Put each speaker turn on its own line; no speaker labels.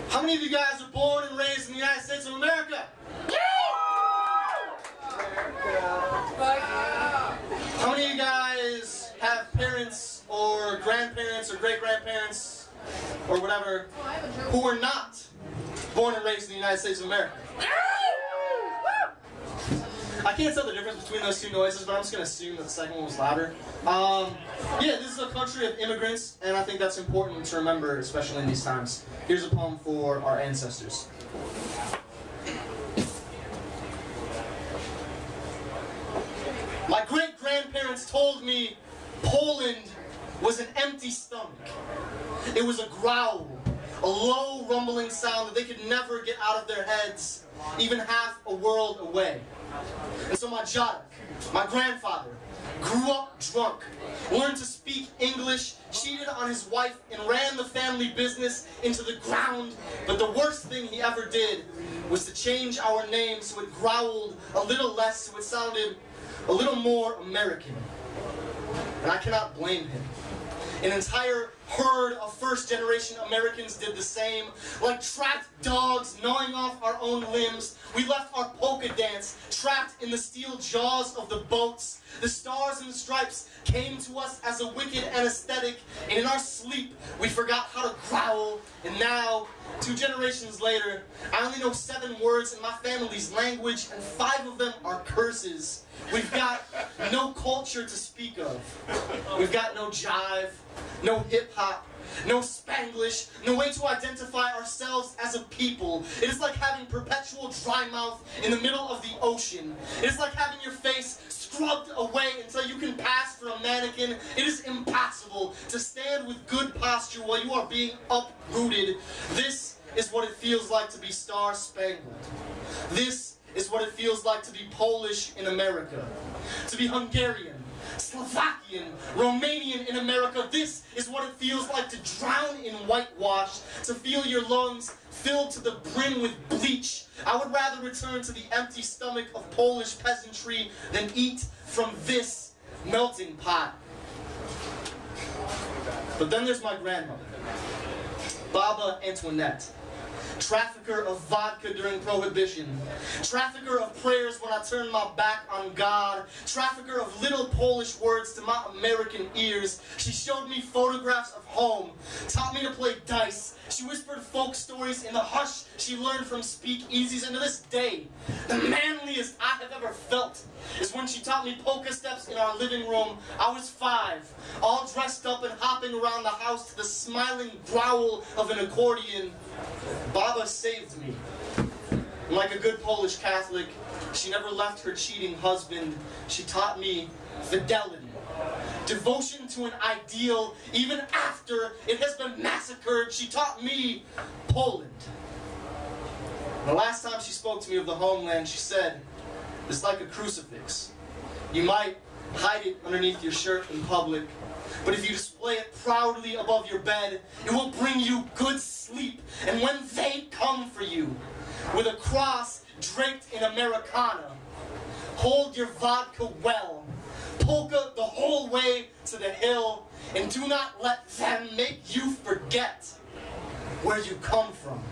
How many of you guys are born and raised in the United States of America? How many of you guys have parents or grandparents or great-grandparents or whatever who were not born and raised in the United States of America? I can't tell the difference between those two noises, but I'm just going to assume that the second one was louder. Yeah, this is a country of immigrants, and I think that's important to remember, especially in these times. Here's a poem for our ancestors. My great-grandparents told me Poland was an empty stomach. It was a growl, a low rumbling sound that they could never get out of their heads, even half a world away. And so my Jadek, my grandfather, grew up drunk, learned to speak English, cheated on his wife, and ran the family business into the ground. But the worst thing he ever did was to change our name so it growled a little less, so it sounded a little more American. And I cannot blame him. An entire herd of first-generation Americans did the same. Like trapped dogs gnawing off our own limbs, we left our polka dance trapped in the steel jaws of the boats. The stars and the stripes came to us as a wicked anesthetic, and in our sleep we forgot how to growl. And now, 2 generations later, I only know 7 words in my family's language, and 5 of them are curses. We've got no culture to speak of. We've got no jive, no hip-hop, no Spanglish, no way to identify ourselves as a people. It is like having perpetual dry mouth in the middle of the ocean. It is like having your face scrubbed away until you can pass for a mannequin. It is impossible to stand with good posture while you are being uprooted. This is what it feels like to be star-spangled. This is what it feels like to be Polish in America, to be Hungarian, Slovakian, Romanian in America. This is what it feels like to drown in whitewash, to feel your lungs filled to the brim with bleach. I would rather return to the empty stomach of Polish peasantry than eat from this melting pot. But then there's my grandmother, Baba Antoinette. Trafficker of vodka during Prohibition, trafficker of prayers when I turned my back on God, trafficker of little Polish words to my American ears. She showed me photographs of home, taught me to play dice. She whispered folk stories in the hush she learned from speakeasies, and to this day, the manliest I have ever felt is when she taught me polka steps in our living room. I was 5, all dressed up and hopping around the house to the smiling growl of an accordion. Baba saved me. And like a good Polish Catholic, she never left her cheating husband. She taught me fidelity, devotion to an ideal even after it has been massacred. She taught me Poland. The last time she spoke to me of the homeland, she said, "It's like a crucifix. You might hide it underneath your shirt in public, but if you display it proudly above your bed, it will bring you good sleep. And when they come for you with a cross draped in Americana, hold your vodka well, polka the whole way to the hill, and do not let them make you forget where you come from."